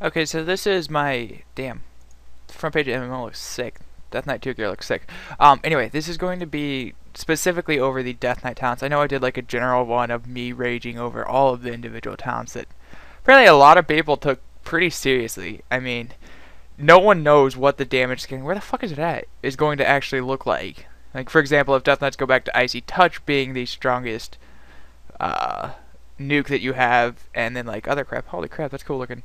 Okay, so this is my damn front page of MMO looks sick. Death Knight 2 gear looks sick. Anyway, this is going to be specifically over the Death Knight talents. I know I did like a general one of me raging over all of the individual talents that apparently a lot of people took pretty seriously. I mean, no one knows what the damage scaling, where the fuck is it at, is going to actually look like. Like, for example, if Death Knights go back to Icy Touch being the strongest nuke that you have, and then like other crap. Holy crap, that's cool looking.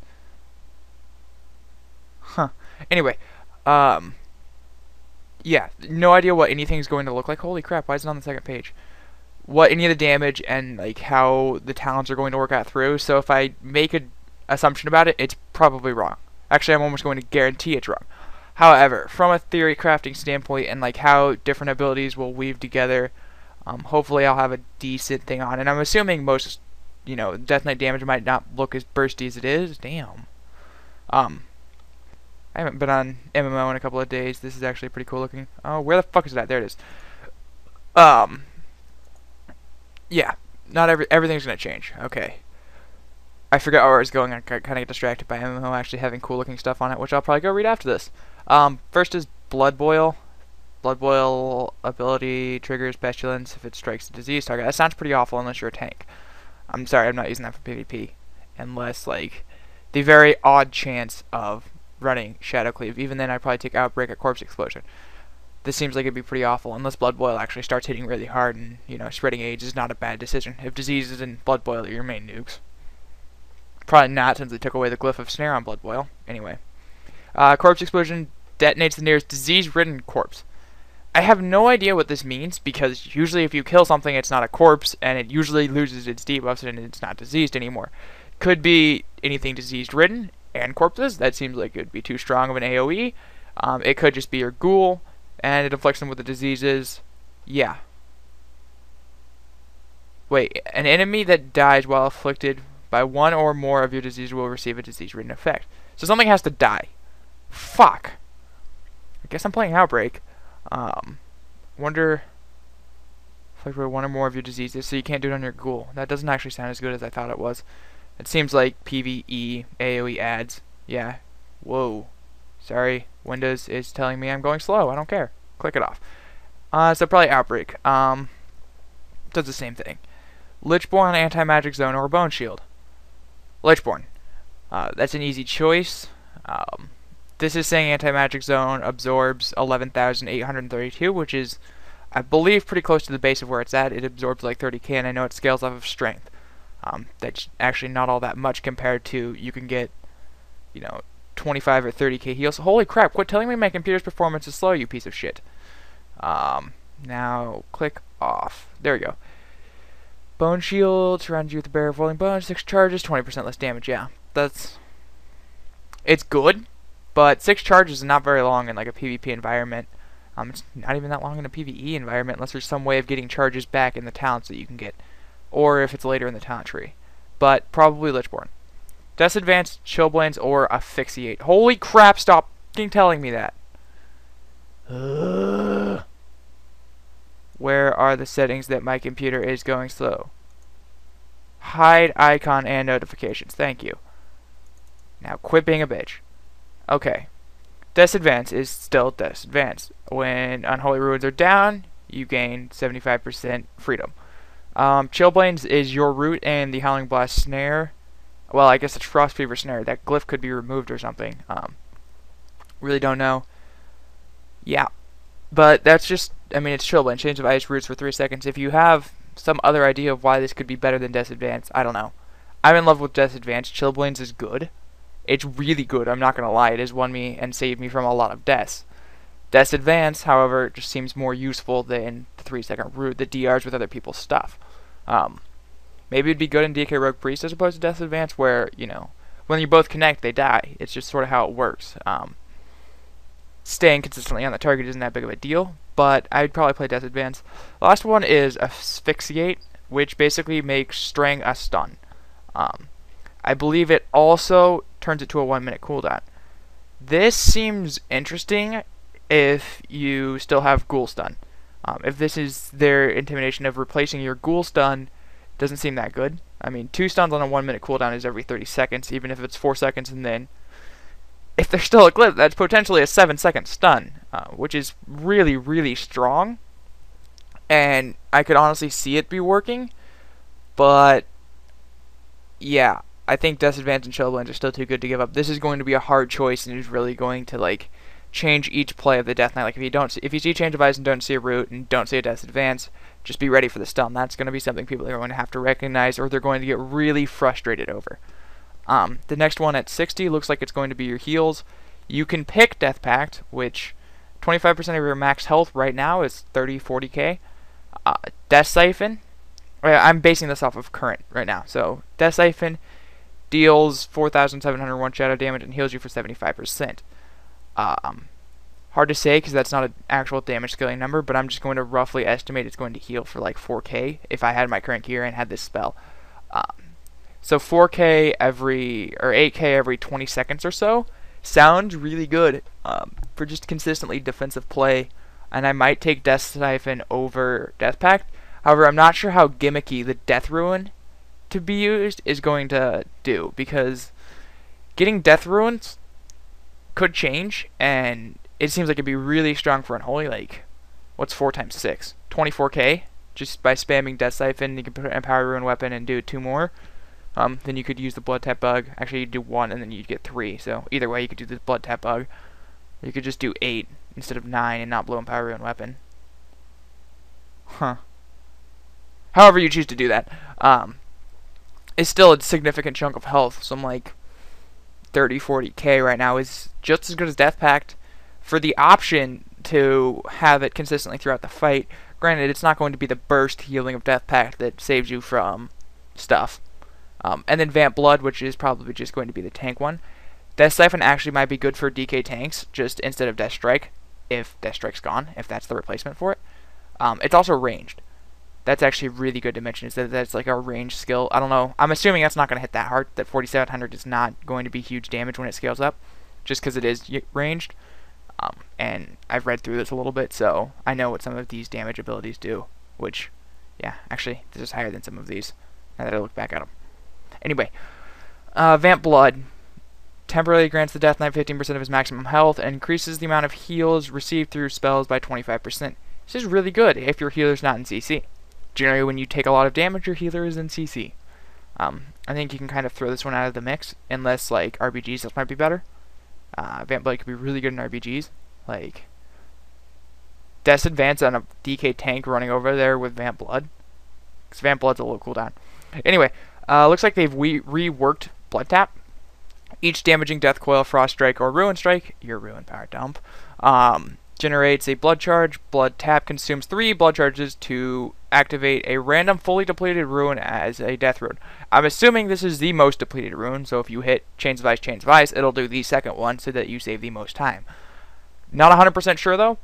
Huh. Anyway, yeah, no idea what anything's going to look like. Holy crap, why is it on the second page? What any of the damage and like how the talents are going to work out through. So if I make an assumption about it, it's probably wrong. Actually, I'm almost going to guarantee it's wrong. However, from a theory crafting standpoint and like how different abilities will weave together, hopefully I'll have a decent thing on. And I'm assuming most, Death Knight damage might not look as bursty as it is. Damn. I haven't been on MMO in a couple of days. This is actually pretty cool looking. Oh, where the fuck is that? There it is. Yeah, not everything's gonna change. Okay. I forgot where I was going. I kind of get distracted by MMO actually having cool looking stuff on it, which I'll probably go read after this. First is Blood Boil. Blood Boil ability triggers Pestilence if it strikes a disease target. That sounds pretty awful unless you're a tank. I'm sorry, I'm not using that for PvP. Unless, like, the very odd chance of running Shadow Cleave. Even then, I'd probably take Outbreak or Corpse Explosion. This seems like it'd be pretty awful unless Blood Boil actually starts hitting really hard and, spreading AIDS is not a bad decision. If diseases and Blood Boil are your main nukes. Probably not since they took away the Glyph of Snare on Blood Boil. Anyway. Corpse Explosion detonates the nearest disease-ridden corpse. I have no idea what this means because usually if you kill something it's not a corpse and it usually loses its debuffs and it's not diseased anymore. Could be anything disease-ridden and corpses. That seems like it would be too strong of an AoE. It could just be your ghoul and it afflicts them with the diseases. Yeah. Wait, an enemy that dies while afflicted by one or more of your disease will receive a disease-ridden effect. So something has to die. Fuck. I guess I'm playing Outbreak. Wonder if like one or more of your diseases, so you can't do it on your ghoul. That doesn't actually sound as good as I thought it was. It seems like PvE, AoE ads. Yeah. Whoa. Sorry, Windows is telling me I'm going slow. I don't care. Click it off. So probably Outbreak. Does the same thing. Lichborn, Anti-Magic Zone, or Bone Shield. Lichborn. That's an easy choice. This is saying Anti-Magic Zone absorbs 11,832, which is, I believe, pretty close to the base of where it's at. It absorbs like 30k, and I know it scales off of strength. That's actually not all that much compared to you can get, 25 or 30k heals. Holy crap, quit telling me my computer's performance is slow, you piece of shit. Now, click off. There we go. Bone Shield surrounds you with a barrier of rolling bones, 6 charges, 20% less damage. Yeah, it's good. But 6 charges is not very long in like a PvP environment. It's not even that long in a PvE environment unless there's some way of getting charges back in the talents that you can get. Or if it's later in the talent tree. But probably Lichborn. Death Advance, Chillblains, or Asphyxiate. Holy crap, stop f***ing telling me that. Where are the settings that my computer is going slow? Hide icon and notifications. Thank you. Now quit being a bitch. Okay. Death Advance is still Death Advance. When Unholy Ruins are down, you gain 75% freedom. Chillblains is your root and the Howling Blast Snare. Well, I guess it's Frost Fever Snare. That glyph could be removed or something. Really don't know. Yeah. But that's just, it's Chillblains. Change of Ice Roots for 3 seconds. If you have some other idea of why this could be better than Death Advance, I don't know. I'm in love with Death Advance. Chillblains is good. It's really good, I'm not going to lie. It has won me and saved me from a lot of deaths. Death Advance, however, just seems more useful than the 3-second root that DRs with other people's stuff. Maybe it'd be good in DK Rogue Priest as opposed to Death Advance where, when you both connect, they die. It's just sort of how it works. Staying consistently on the target isn't that big of a deal, but I'd probably play Death Advance. The last one is Asphyxiate, which basically makes Strang a stun. I believe it also turns it to a 1-minute cooldown. This seems interesting if you still have Ghoul Stun. If this is their intimidation of replacing your Ghoul Stun, doesn't seem that good. 2 stuns on a 1-minute cooldown is every 30 seconds, even if it's 4 seconds and then if they're still equipped, that's potentially a 7-second stun, which is really, really strong. And I could honestly see it be working, but yeah, I think Death's Advance and Shellblades are still too good to give up. This is going to be a hard choice, and is really going to like change each play of the Death Knight. Like if you see Change of Eyes and don't see a root and don't see a Death's Advance, just be ready for the stun. That's going to be something people are going to have to recognize, or they're going to get really frustrated over. The next one at 60 looks like it's going to be your heals. You can pick Death Pact, which 25% of your max health right now is 30-40k. Death Siphon, I'm basing this off of current right now. So Death Siphon deals 4,701 shadow damage and heals you for 75%. Hard to say because that's not an actual damage scaling number, but I'm just going to roughly estimate it's going to heal for like 4k if I had my current gear and had this spell. So 4k or 8k every 20 seconds or so sounds really good for just consistently defensive play, and I might take Death Siphon over Death Pact. However, I'm not sure how gimmicky the Death Ruin to be used is going to do, because getting Death Ruins could change, and it seems like it'd be really strong for Unholy. Like, what's 4 times 6? 24k? Just by spamming Death Siphon, you can put an Empower Ruin weapon and do 2 more. Then you could use the Blood Tap Bug. Actually, you'd do 1 and then you'd get 3. So either way, you could do the Blood Tap Bug. You could just do 8 instead of 9 and not blow Empower Ruin weapon. Huh. However you choose to do that. It's still a significant chunk of health. So I'm like 30-40k right now is just as good as Death Pact for the option to have it consistently throughout the fight. Granted, it's not going to be the burst healing of Death Pact that saves you from stuff. And then Vamp Blood, which is probably just going to be the tank one. Death Siphon actually might be good for DK tanks, just instead of Death Strike, if Death Strike's gone, if that's the replacement for it. It's also ranged. That's actually really good to mention, is that that's like a ranged skill. I don't know. I'm assuming that's not going to hit that hard, that 4700 is not going to be huge damage when it scales up, just because it is ranged. And I've read through this a little bit, so I know what some of these damage abilities do, which, yeah, actually, this is higher than some of these, now that I look back at them. Anyway, Vamp Blood temporarily grants the Death Knight 15% of his maximum health and increases the amount of heals received through spells by 25%. This is really good if your healer's not in CC. Generally, when you take a lot of damage, your healer is in CC. I think you can kind of throw this one out of the mix, unless, like, RBGs, this might be better. Vamp Blood could be really good in RBGs. Like, Death's Advance on a DK tank running over there with Vamp Blood. Because Vamp Blood's a low cooldown. Anyway, looks like they've reworked Blood Tap. Each damaging Death Coil, Frost Strike, or Ruin Strike, your Ruin Power Dump, generates a Blood Charge. Blood Tap consumes 3 Blood Charges to activate a random fully depleted Ruin as a Death Rune. I'm assuming this is the most depleted Rune, so if you hit Chains of Ice, it'll do the second one so that you save the most time. Not 100% sure though.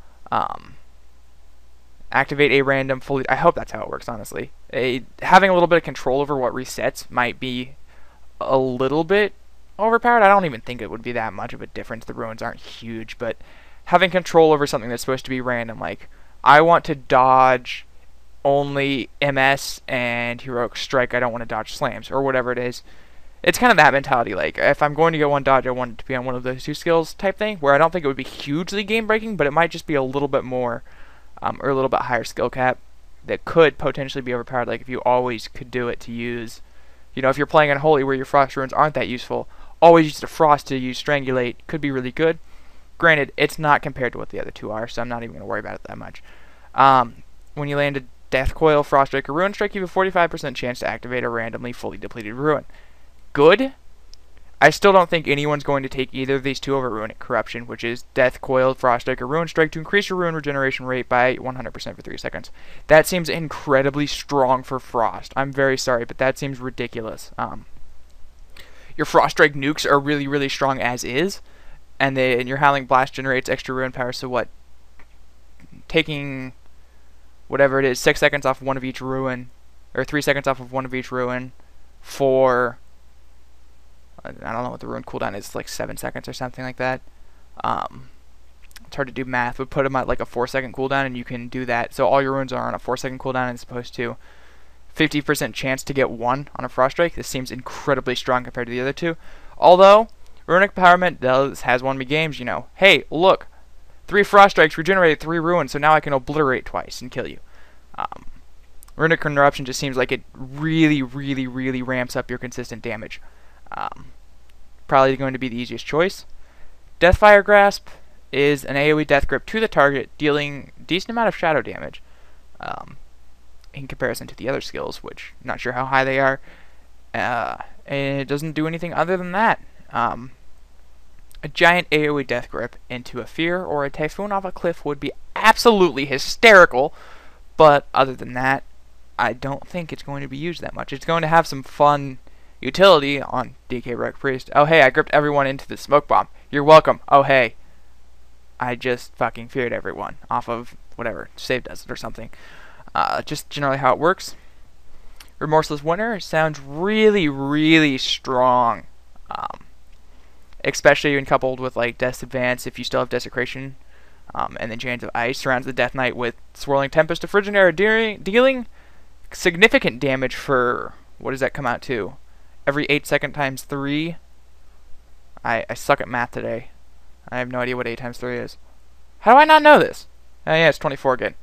Activate a random fully... I hope that's how it works, honestly. Having a little bit of control over what resets might be a little bit overpowered. I don't even think it would be that much of a difference. The ruins aren't huge, but having control over something that's supposed to be random, like, I want to dodge only MS and Heroic Strike, I don't want to dodge slams, or whatever it is. It's kind of that mentality, like, if I'm going to get one dodge, I want it to be on one of those 2 skills type thing, where I don't think it would be hugely game-breaking, but it might just be a little bit more... or a little bit higher skill cap that could potentially be overpowered. Like if you always could do it to use, you know, if you're playing Unholy where your Frost Runes aren't that useful, always use the Frost to use Strangulate could be really good. Granted, it's not compared to what the other 2 are, so I'm not even going to worry about it that much. When you land a Death Coil, Frost Strike, or Ruin Strike, you have a 45% chance to activate a randomly fully depleted Ruin. Good. I still don't think anyone's going to take either of these 2 over Runic Corruption, which is Death Coil, Frost Strike, or Ruin Strike to increase your Ruin regeneration rate by 100% for 3 seconds. That seems incredibly strong for Frost. I'm very sorry, but that seems ridiculous. Your Frost Strike nukes are really, really strong as is, and your Howling Blast generates extra Ruin power, so what? Taking whatever it is, 6 seconds off one of each Ruin, or 3 seconds off of one of each Ruin for... I don't know what the Ruin cooldown is, like 7 seconds or something like that. It's hard to do math, but put them at like a 4-second cooldown and you can do that. So all your runes are on a 4-second cooldown as opposed to 50% chance to get 1 on a Frost Strike. This seems incredibly strong compared to the other 2. Although, Runic Empowerment has won me games, you know. Hey, look, 3 Frost Strikes regenerated 3 Ruins, so now I can obliterate twice and kill you. Runic Corruption just seems like it really, really, really ramps up your consistent damage. Probably going to be the easiest choice. Deathfire Grasp is an AoE death grip to the target, dealing a decent amount of shadow damage in comparison to the other skills, which I'm not sure how high they are. And it doesn't do anything other than that. A giant AoE death grip into a fear or a typhoon off a cliff would be absolutely hysterical, but other than that, I don't think it's going to be used that much. It's going to have some fun utility on DK Rogue Priest. Oh hey, I gripped everyone into the smoke bomb. You're welcome. Oh hey, I just fucking feared everyone off of whatever, save does it or something. Just generally how it works. Remorseless Winter sounds really, really strong. Especially when coupled with like Death's Advance if you still have Desecration. And then Chains of Ice surrounds the Death Knight with Swirling Tempest of Frigidaire, dealing significant damage for, what does that come out to? Every 8 second times 3. I suck at math today. I have no idea what 8 times 3 is. How do I not know this? Oh yeah, it's 24 again.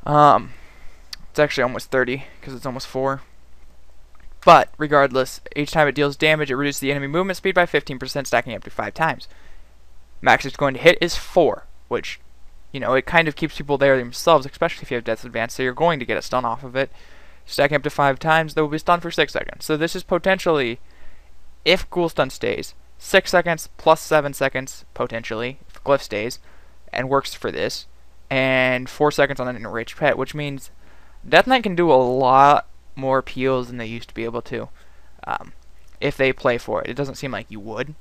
It's actually almost 30, because it's almost 4. But, regardless, each time it deals damage, it reduces the enemy movement speed by 15%, stacking up to 5 times. Max it's going to hit is 4, which, you know, it kind of keeps people there themselves, especially if you have Death's Advance, so you're going to get a stun off of it. Stacking up to 5 times, they will be stunned for 6 seconds. So this is potentially, if Ghoul Stun stays, 6 seconds plus 7 seconds, potentially, if Glyph stays, and works for this, and 4 seconds on an enriched pet, which means Death Knight can do a lot more peels than they used to be able to, if they play for it. It doesn't seem like you would.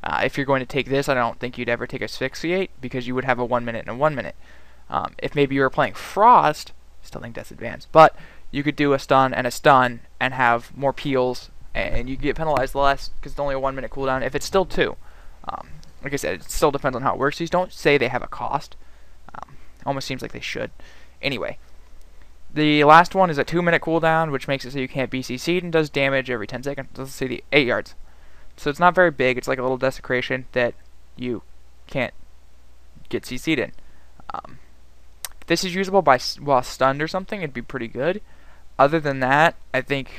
If you're going to take this, I don't think you'd ever take Asphyxiate, because you would have a 1 minute and a 1 minute. If maybe you were playing Frost, still think Death's Advance, but you could do a stun and have more peels, and you get penalized less because it's only a 1 minute cooldown if it's still 2. Like I said, it still depends on how it works. These don't say they have a cost. Almost seems like they should. Anyway, the last one is a 2 minute cooldown, which makes it so you can't be CC'd and does damage every 10 seconds. Let's see, the 8 yards. So it's not very big. It's like a little desecration that you can't get CC'd in. If this is usable while stunned or something, it'd be pretty good. Other than that, I think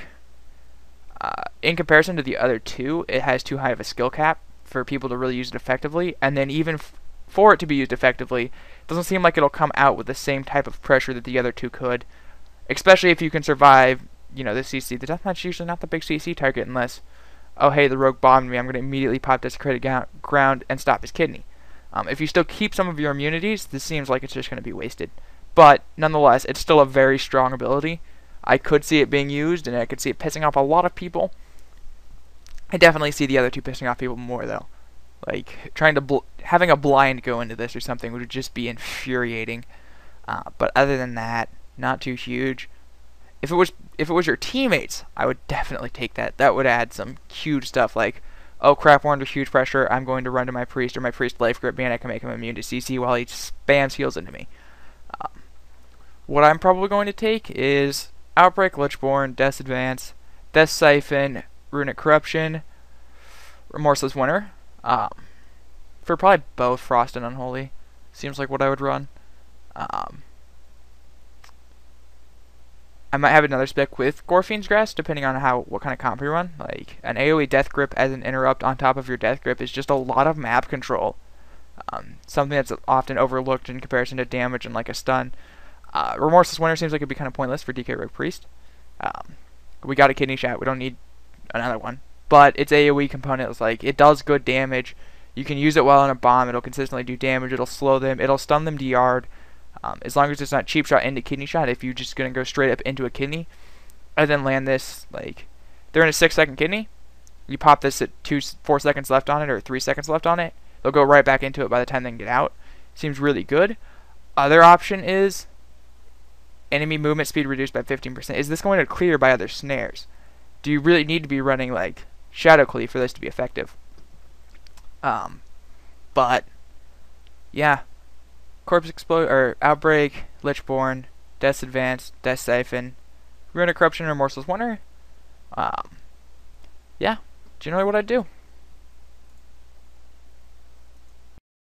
in comparison to the other two, it has too high of a skill cap for people to really use it effectively. And then even for it to be used effectively, it doesn't seem like it'll come out with the same type of pressure that the other two could. Especially if you can survive, you know, the CC. The Death Knight's usually not the big CC target unless, oh hey, the rogue bombed me, I'm going to immediately pop Desecrated Ground and stop his kidney. If you still keep some of your immunities, this seems like it's just going to be wasted. But, nonetheless, it's still a very strong ability. I could see it being used, and I could see it pissing off a lot of people. I definitely see the other two pissing off people more, though. Like, having a blind go into this or something would just be infuriating. But other than that, not too huge. If it was your teammates, I would definitely take that. That would add some huge stuff like, oh crap, we're under huge pressure, I'm going to run to my priest, or my priest life grip me, and I can make him immune to CC while he spams heals into me. What I'm probably going to take is Outbreak, Lichborn, Death's Advance, Death Siphon, Runic Corruption, Remorseless Winter. For probably both Frost and Unholy. Seems like what I would run. I might have another spec with Gorfien's Grasp, depending on what kind of comp you run. Like, an AoE Death Grip as an interrupt on top of your Death Grip is just a lot of map control. Something that's often overlooked in comparison to damage and like a stun. Remorseless Winter seems like it'd be kind of pointless for DK Rogue Priest. We got a Kidney Shot, we don't need another one. But its AoE component is like, it does good damage. You can use it while on a bomb, it'll consistently do damage, it'll slow them, it'll stun them DR'd. As long as it's not cheap shot into Kidney Shot, if you're just going to go straight up into a kidney, and then land this, like, they're in a 6 second kidney, you pop this at 4 seconds left on it, or 3 seconds left on it, they'll go right back into it by the time they can get out. Seems really good. Other option is enemy movement speed reduced by 15%. Is this going to clear by other snares? Do you really need to be running, like, Shadow Cleave for this to be effective? But, yeah. Corpse Explode, or Outbreak, Lichborn, Death's Advance, Death Siphon, Runic Corruption, Remorseless Winter. Yeah, generally what I'd do.